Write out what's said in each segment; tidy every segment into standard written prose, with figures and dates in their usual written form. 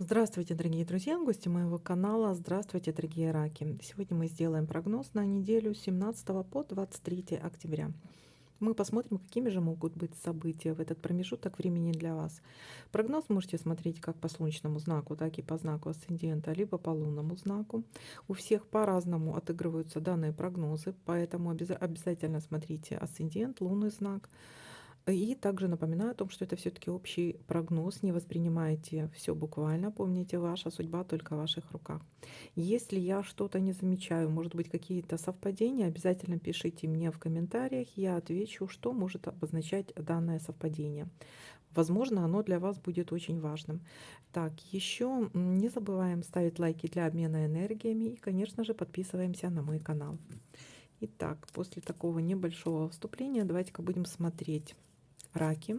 Здравствуйте, дорогие друзья, гости моего канала. Здравствуйте, дорогие раки. Сегодня мы сделаем прогноз на неделю с 17 по 23 октября. Мы посмотрим, какими же могут быть события в этот промежуток времени для вас. Прогноз можете смотреть как по солнечному знаку, так и по знаку асцендента, либо по лунному знаку. У всех по-разному отыгрываются данные прогнозы, поэтому обязательно смотрите асцендент, лунный знак. И также напоминаю о том, что это все-таки общий прогноз, не воспринимайте все буквально, помните, ваша судьба только в ваших руках. Если я что-то не замечаю, может быть, какие-то совпадения, обязательно пишите мне в комментариях, я отвечу, что может обозначать данное совпадение. Возможно, оно для вас будет очень важным. Так, еще не забываем ставить лайки для обмена энергиями и, конечно же, подписываемся на мой канал. Итак, после такого небольшого вступления давайте-ка будем смотреть. Раки.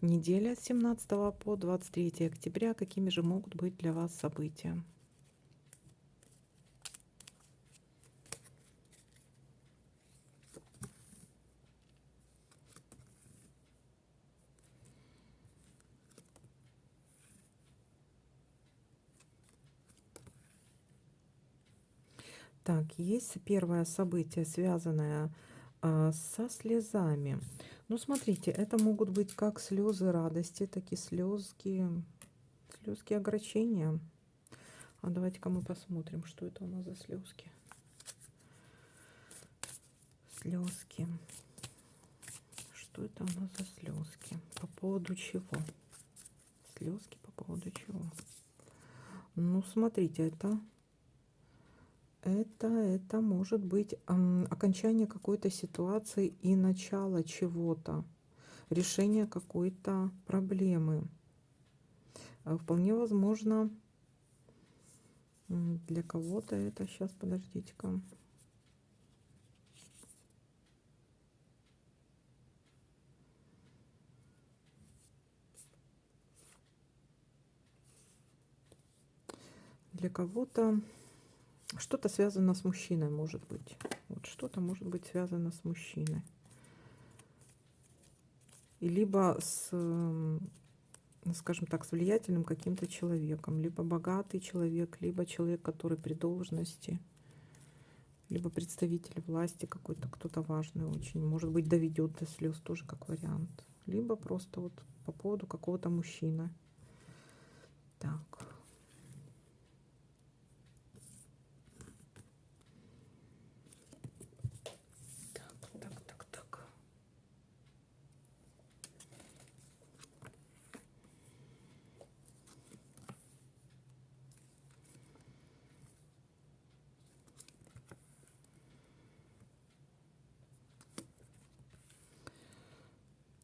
Неделя с 17 по 23 октября. Какими же могут быть для вас события? Так, есть первое событие, связанное со слезами. Ну, смотрите, это могут быть как слезы радости, так и слезки огорчения. А давайте-ка мы посмотрим, что это у нас за слезки. Слезки. Что это у нас за слезки? По поводу чего? Слезки по поводу чего? Ну, смотрите, это может быть окончание какой-то ситуации и начало чего-то, решение какой-то проблемы. Вполне возможно, для кого-то это, сейчас, подождите-ка. Для кого-то что-то связано с мужчиной, может быть. Вот что-то может быть связано с мужчиной. И либо скажем так, с влиятельным каким-то человеком, либо богатый человек, либо человек, который при должности, либо представитель власти какой-то, кто-то важный очень, может быть, доведет до слез, тоже как вариант, либо просто вот по поводу какого-то мужчины. Так. Так.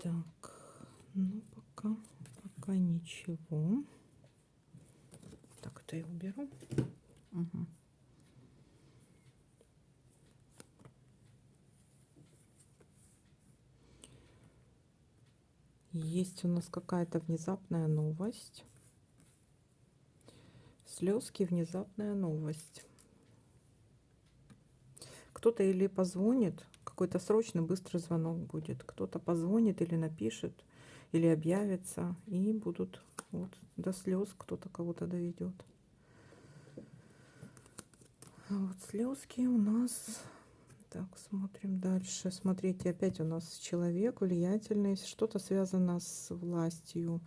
Так, ну пока ничего. Так, это я уберу. Угу. Есть у нас какая-то внезапная новость. Слезки, внезапная новость. Кто-то или позвонит, какой-то срочный быстрый звонок будет. Кто-то позвонит или напишет, или объявится, и будут вот до слез кто-то кого-то доведет. А вот слезки у нас. Так, смотрим дальше. Смотрите, опять у нас человек влиятельный, что-то связано с властью,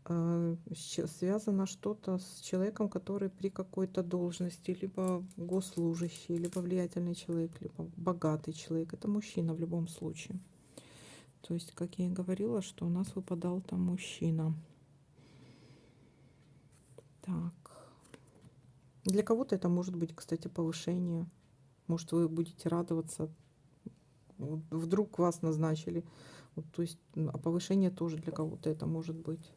связано что-то с человеком, который при какой-то должности, либо госслужащий, либо влиятельный человек, либо богатый человек. Это мужчина в любом случае. То есть, как я и говорила, что у нас выпадал там мужчина. Так. Для кого-то это может быть, кстати, повышение. Может, вы будете радоваться. Вот вдруг вас назначили. Вот, то есть, а повышение тоже для кого-то это может быть.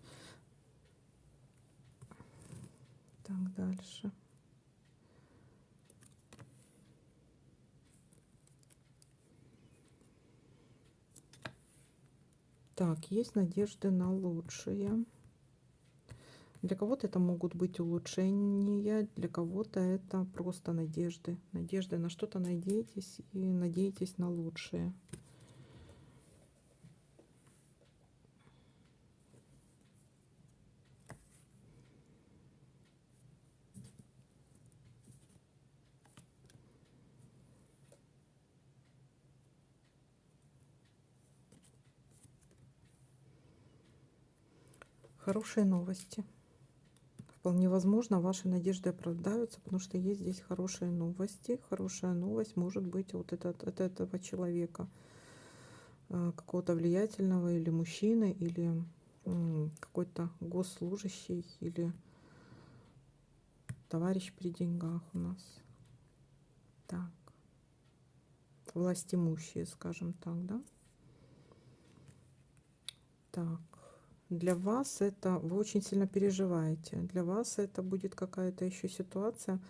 Так, дальше. Так, есть надежды на лучшее. Для кого-то это могут быть улучшения, для кого-то это просто надежды. Надежды на что-то надеетесь и надеетесь на лучшее. Хорошие новости. Вполне возможно, ваши надежды оправдаются, потому что есть здесь хорошие новости. Хорошая новость может быть вот от этого человека, какого-то влиятельного или мужчины, или какой-то госслужащий, или товарищ при деньгах у нас. Так, властимущие, скажем так, да? Так, для вас это, вы очень сильно переживаете. Для вас это будет какая-то еще ситуация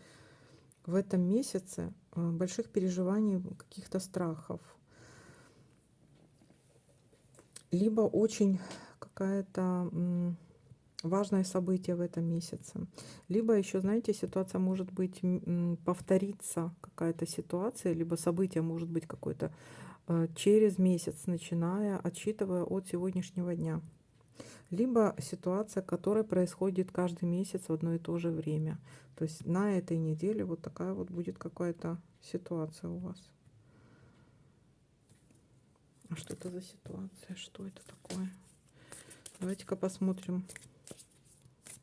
в этом месяце больших переживаний, каких-то страхов. Либо очень какая-то важное событие в этом месяце. Либо еще, знаете, ситуация может быть повториться, какая-то ситуация, либо событие может быть какое-то через месяц, начиная, отсчитывая от сегодняшнего дня. Либо ситуация, которая происходит каждый месяц в одно и то же время. То есть на этой неделе вот такая вот будет какая-то ситуация у вас. А что это за ситуация? Что это такое? Давайте-ка посмотрим,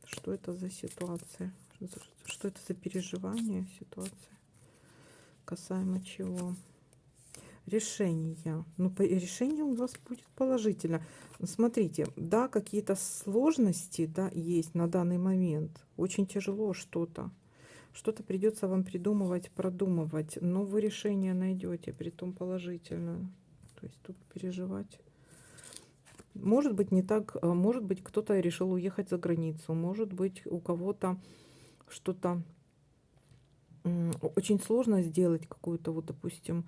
что это за ситуация. Что это за переживание, ситуация? Касаемо чего? Решение. Ну, решение у вас будет положительно. Смотрите, да, какие-то сложности, да, есть на данный момент. Очень тяжело что-то. Что-то придется вам придумывать, продумывать, но вы решение найдете, притом положительное. То есть тут переживать. Может быть, не так, может быть, кто-то решил уехать за границу, может быть, у кого-то что-то очень сложно сделать, какую-то, вот, допустим,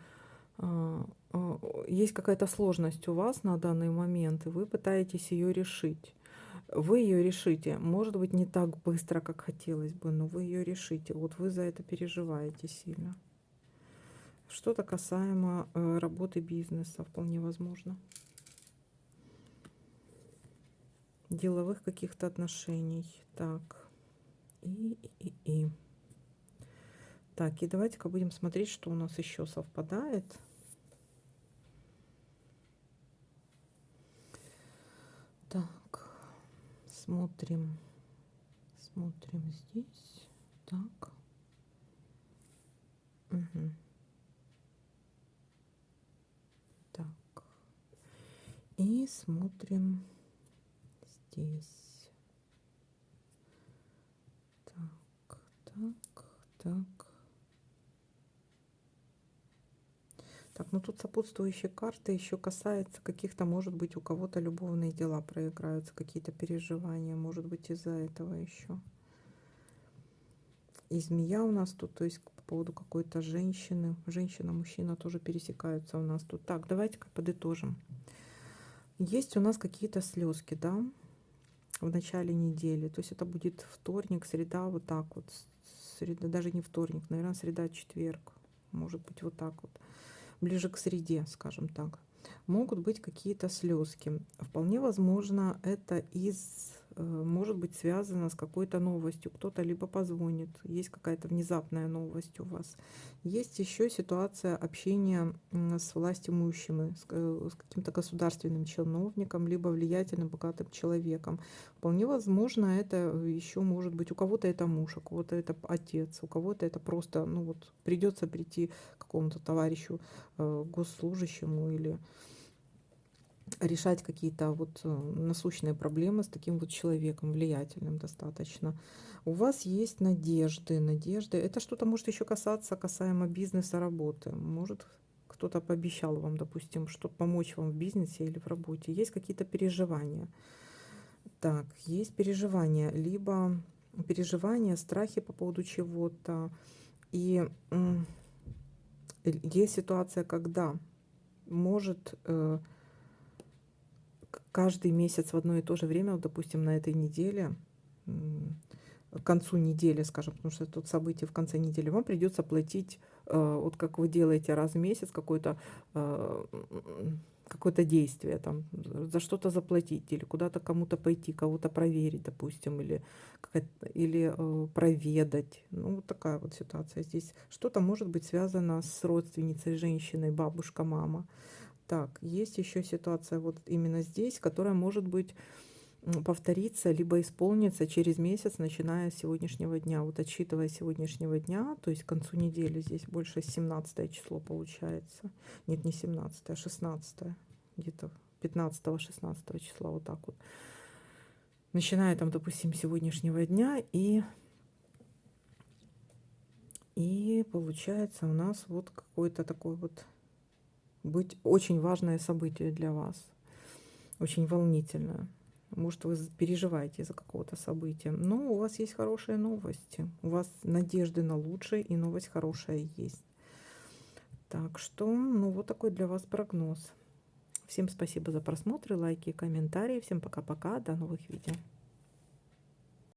есть какая-то сложность у вас на данный момент, и вы пытаетесь ее решить. Вы ее решите, может быть, не так быстро, как хотелось бы, но вы ее решите. Вот вы за это переживаете сильно. Что-то касаемо работы бизнеса, вполне возможно. Деловых каких-то отношений. Так. И. Так, и давайте-ка будем смотреть, что у нас еще совпадает. Так, смотрим. Смотрим здесь. Так. Угу. Так. И смотрим здесь. Так, так, так. Так, ну тут сопутствующие карты еще касается каких-то, может быть, у кого-то любовные дела проиграются, какие-то переживания, может быть, из-за этого еще. И змея у нас тут, то есть по поводу какой-то женщины. Женщина, мужчина тоже пересекаются у нас тут. Так, давайте-ка подытожим. Есть у нас какие-то слезки, да, в начале недели. То есть это будет вторник, среда, вот так вот. Среда, даже не вторник, наверное, среда, четверг. Может быть, вот так вот. Ближе к среде, скажем так. Могут быть какие-то слезки. Вполне возможно, это может быть связано с какой-то новостью. Кто-то либо позвонит, есть какая-то внезапная новость у вас. Есть еще ситуация общения с властимущими, с каким-то государственным чиновником, либо влиятельным, богатым человеком. Вполне возможно, это еще может быть, у кого-то это муж, у кого-то это отец, у кого-то это просто, ну вот, придется прийти к какому-то товарищу, госслужащему, или решать какие-то вот насущные проблемы с таким вот человеком, влиятельным достаточно. У вас есть надежды, надежды. Это что-то может еще касаемо бизнеса, работы. Может, кто-то пообещал вам, допустим, что помочь вам в бизнесе или в работе. Есть какие-то переживания. Так, есть переживания, либо переживания, страхи по поводу чего-то. И есть ситуация, когда может каждый месяц в одно и то же время, вот, допустим, на этой неделе, к концу недели, скажем, потому что тут событие в конце недели, вам придется платить, вот как вы делаете раз в месяц какое-то действие, там, за что-то заплатить, или куда-то кому-то пойти, кого-то проверить, допустим, или проведать. Ну, вот такая вот ситуация здесь. Что-то может быть связано с родственницей, женщиной, бабушка, мама. Так, есть еще ситуация вот именно здесь, которая может быть повторится, либо исполнится через месяц, начиная с сегодняшнего дня. Вот отсчитывая сегодняшнего дня, то есть к концу недели, здесь больше 17 число получается. Нет, не 17, а 16, где-то 15-16 числа, вот так вот. Начиная там, допустим, с сегодняшнего дня, и получается у нас вот какое-то такое вот быть очень важное событие для вас, очень волнительное. Может, вы переживаете из-за какого-то события, но у вас есть хорошие новости, у вас надежды на лучшее, и новость хорошая есть. Так что, ну, вот такой для вас прогноз. Всем спасибо за просмотры, лайки, комментарии. Всем пока-пока, до новых видео.